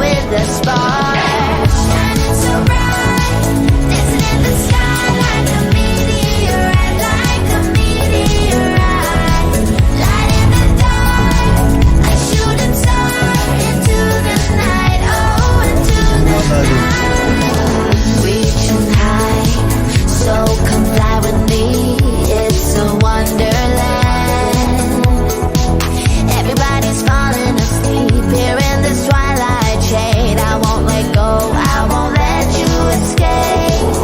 with the sparks, shining so bright, dancing in the sky like a meteorite, like a meteorite. Light in the dark, a shooting star into the night, oh, into the night. Reaching high, so come fly with me. It's a wonderland. Everybody's falling asleep here in this twilight shade. I won't let go, I won't let you escape.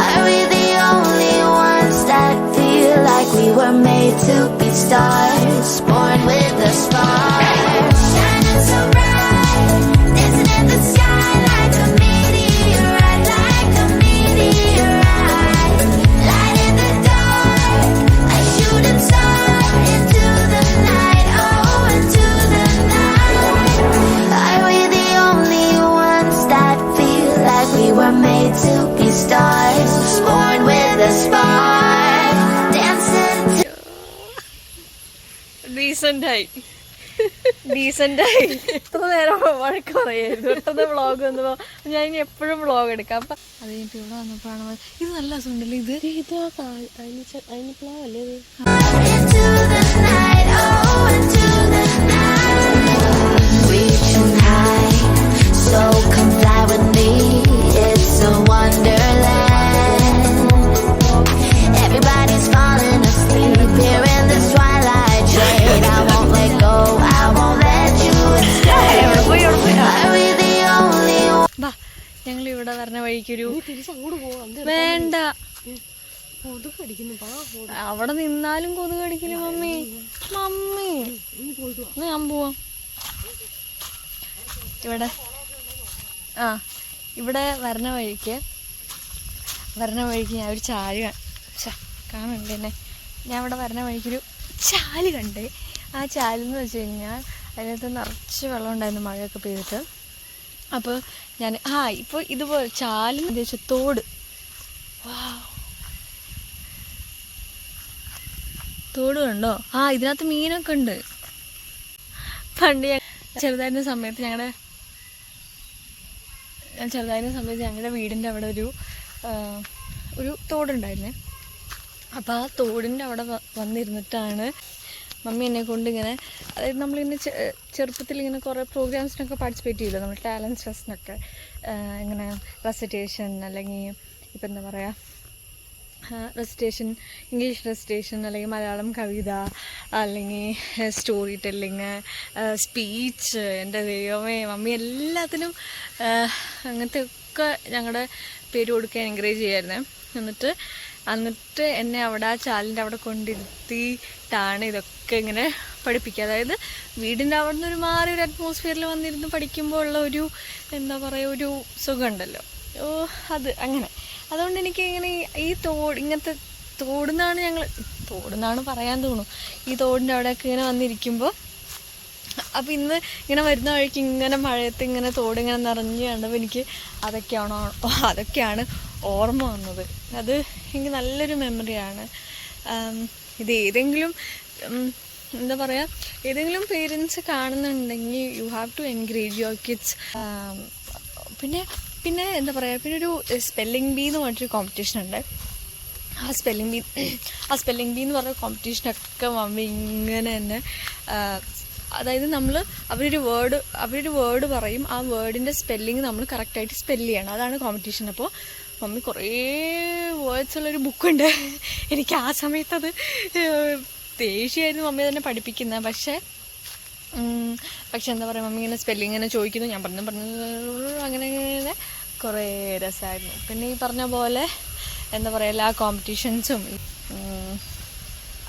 Are we the only ones that feel like we were made to be stars, born with a spark, shining so bright, dancing in the sky like a meteorite, like a meteorite. Light in the dark, a shooting star into the night, oh, into the night. Are we the only ones that feel like we were made to be stars, born with a spark, dancing to ഡീസൻ്റായി എത്ര നേരം വഴക്ക് പറയായിരുന്നു പെട്ടെന്ന് vlog വന്നപ്പോൾ ഞാൻ ഇനി എപ്പോഴും vlog എടുക്കാം. അപ്പം അത് കഴിഞ്ഞിട്ട് ഇവിടെ വന്നപ്പോഴാണ് ഇത് നല്ല രസമുണ്ടല്ലോ. അതിനിപ്പളല്ലേ ഇത് into the night, oh, into the night. Reaching high, so come fly with me. It's a wonderland. Everybody's falling asleep here in this twilight shade. I won't let go, I won't let you escape. Are we the only one? ബാ ഞങ്ങൾ ഇവിടെ വരണ വഴിക്കൊരു വേണ്ട അവിടെ നിന്നാലും കൊതുക് കടിക്കില്ല mummy. ഞാൻ പോവാം. ഇവിടെ വരണ വഴിക്ക് ഞാൻ ഒരു ചാല് കാണണ്ടേ എന്നെ. ഞാൻ ഇവിടെ വരണ വഴിക്കൊരു ചാല് കണ്ടേ. ആ ചാലെന്ന് വെച്ച് കഴിഞ്ഞാൽ അതിനകത്ത് നിറച്ച് വെള്ളം ഉണ്ടായിരുന്നു മഴയൊക്കെ പെയ്തിട്ട്. അപ്പോൾ ഞാൻ ഇപ്പോൾ ഇതുപോലെ ചാലെന്ന് ഉദ്ദേശിച്ച തോട്. തോട് കണ്ടോ? ഇതിനകത്ത് മീനൊക്കെ ഉണ്ട്. പണ്ട് ഞാൻ ചെറുതായിരുന്ന സമയത്ത് ഞങ്ങളുടെ വീടിൻ്റെ അവിടെ ഒരു തോടുണ്ടായിരുന്നേ. അപ്പോൾ ആ തോടിൻ്റെ അവിടെ വന്നിരുന്നിട്ടാണ് മമ്മി എന്നെ കൊണ്ട് ഇങ്ങനെ, അതായത് നമ്മളിങ്ങനെ ചെറുപ്പത്തിൽ ഇങ്ങനെ കുറേ പ്രോഗ്രാംസിനൊക്കെ പാർട്ടിസിപ്പേറ്റ് ചെയ്യില്ല നമ്മൾ, ടാലൻറ്റ് ഫെസ്റ്റിനൊക്കെ. ഇങ്ങനെ റെസിറ്റേഷൻ അല്ലെങ്കിൽ ഇപ്പം എന്താ പറയുക, റെസിറ്റേഷൻ, ഇംഗ്ലീഷ് റെസിറ്റേഷൻ അല്ലെങ്കിൽ മലയാളം കവിത അല്ലെങ്കിൽ സ്റ്റോറി ടെല്ലിങ്, സ്പീച്ച്. എൻ്റെ ദൈവമേ, മമ്മി എല്ലാത്തിനും അങ്ങനത്തെ ഒക്കെ ഞങ്ങളുടെ പേര് കൊടുക്കാൻ എൻകറേജ് ചെയ്യായിരുന്നേ. എന്നിട്ട് എന്നെ അവിടെ ആ ചാലിൻ്റെ അവിടെ കൊണ്ടിരുത്തിയിട്ടാണ് ഇതൊക്കെ ഇങ്ങനെ പഠിപ്പിക്കുക. അതായത് വീടിൻ്റെ അവിടെ നിന്ന് ഒരു മാറി ഒരു അറ്റ്മോസ്ഫിയറിൽ വന്നിരുന്ന് പഠിക്കുമ്പോൾ ഉള്ള ഒരു എന്താ പറയുക, ഒരു സുഖമുണ്ടല്ലോ. അത് അങ്ങനെ. അതുകൊണ്ട് എനിക്ക് ഇങ്ങനെ ഈ ഇങ്ങനത്തെ തോടുന്നാണ് പറയാൻ തോന്നുന്നു. ഈ തോടിൻ്റെ അവിടെയൊക്കെ ഇങ്ങനെ വന്നിരിക്കുമ്പോൾ, അപ്പം ഇന്ന് ഇങ്ങനെ വരുന്ന വഴിക്ക് ഇങ്ങനെ മഴയത്ത് ഇങ്ങനെ തോടിങ്ങനെ നിറഞ്ഞ് കണ്ടപ്പോൾ എനിക്ക് അതൊക്കെയാണ് ഓർമ്മ വന്നത്. അത് എനിക്ക് നല്ലൊരു മെമ്മറിയാണ്. ഇത് ഏതെങ്കിലും എന്താ പറയുക, ഏതെങ്കിലും പേരൻസ് കാണുന്നുണ്ടെങ്കിൽ you have to encourage your kids. പിന്നെ എന്താ പറയുക, പിന്നെ ഒരു സ്പെല്ലിംഗ് ബീ എന്ന് പറഞ്ഞിട്ടൊരു കോമ്പറ്റീഷൻ ഉണ്ട്. ആ സ്പെല്ലിംഗ് ബീ എന്ന് പറഞ്ഞ കോമ്പറ്റീഷനൊക്കെ മമ്മി ഇങ്ങനെ തന്നെ, അതായത് അവരൊരു വേർഡ് പറയും, ആ വേർഡിൻ്റെ സ്പെല്ലിങ് നമ്മൾ കറക്റ്റായിട്ട് സ്പെല്ല് ചെയ്യണം. അതാണ് കോമ്പറ്റീഷൻ. അപ്പോൾ മമ്മി കുറേ വേർഡ്സ് ഉള്ളൊരു ബുക്കുണ്ട്. എനിക്ക് ആ സമയത്ത് അത് ദേഷ്യമായിരുന്നു മമ്മി തന്നെ പഠിപ്പിക്കുന്നത്. പക്ഷേ എന്താ പറയുക, മമ്മി ഇങ്ങനെ സ്പെല്ലിങ് ഇങ്ങനെ ചോദിക്കുന്നു, ഞാൻ പറഞ്ഞു അങ്ങനെ കുറേ രസമായിരുന്നു. പിന്നെ ഈ പറഞ്ഞ പോലെ എന്താ പറയുക, എല്ലാ കോമ്പറ്റീഷൻസും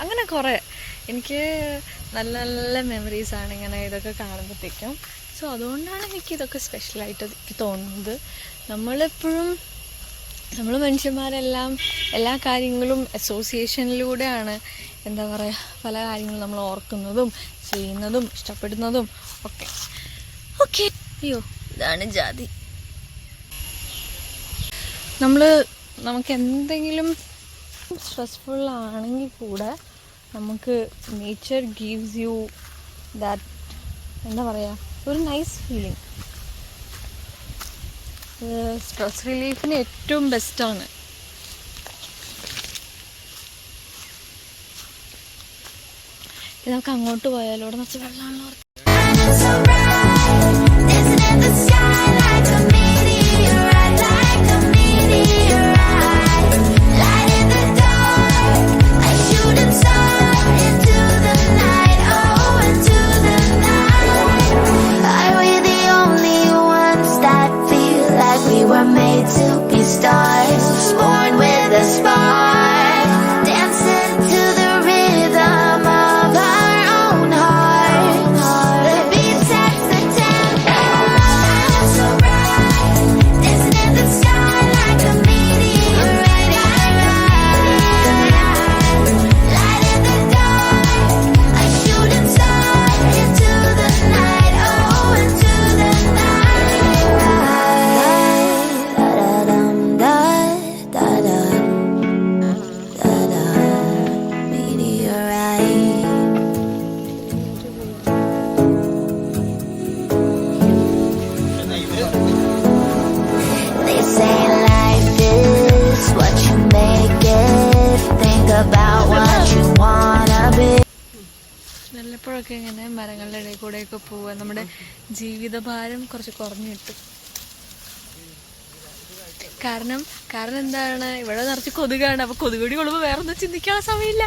അങ്ങനെ കുറേ എനിക്ക് നല്ല നല്ല മെമ്മറീസാണ് ഇങ്ങനെ ഇതൊക്കെ കാണുമ്പോഴത്തേക്കും. സോ അതുകൊണ്ടാണ് എനിക്കിതൊക്കെ സ്പെഷ്യലായിട്ട് എനിക്ക് തോന്നുന്നത്. നമ്മൾ മനുഷ്യന്മാരെല്ലാം എല്ലാ കാര്യങ്ങളും അസോസിയേഷനിലൂടെയാണ് എന്താ പറയുക, പല കാര്യങ്ങളും നമ്മൾ ഓർക്കുന്നതും ചെയ്യുന്നതും ഇഷ്ടപ്പെടുന്നതും ഒക്കെ. അയ്യോ, ഇതാണ് ജാതി. നമുക്ക് എന്തെങ്കിലും സ്ട്രെസ്ഫുൾ ആണെങ്കിൽ കൂടെ നമുക്ക് നേച്ചർ ഗീവ്സ് യു ദാറ്റ്, എന്താ പറയുക, ഒരു നൈസ് ഫീലിംഗ്. സ്ട്രെസ് റിലീഫിന് ഏറ്റവും ബെസ്റ്റാണ്. നമുക്ക് അങ്ങോട്ട് പോയാലോ? അവിടെ നിറച്ച് വെള്ളമാണല്ലോ. Dancing in the sky like a meteorite, like a meteorite. Light in the dark, a shooting star into the night, oh, into the night. Are we the only ones that feel like we were made to be stars, born with a spark, dancing to the rhythm of our own heart. The beat sets the tempo. So bright, dancing in the sky like a meteorite. Light in the dark, a shooting star into the night, oh, into the night. Da-da-dum-da-da-da, da-da, meteorite. They say life is what you make it. Think about what you wanna be. വല്ലപ്പോഴൊക്കെ ഇങ്ങനെ മരങ്ങളുടെ ഇടയിൽ കൂടെയൊക്കെ പോവുക നമ്മുടെ ജീവിതഭാരം കുറച്ച് കുറഞ്ഞു കിട്ടും. കാരണം എന്താണ്, ഇവിടെ നിറച്ച് കൊതുകാണ്. അപ്പൊ കൊതുകടി കൊള്ളുമ്പോൾ വേറൊന്നും ചിന്തിക്കാനുള്ള സമയമില്ല.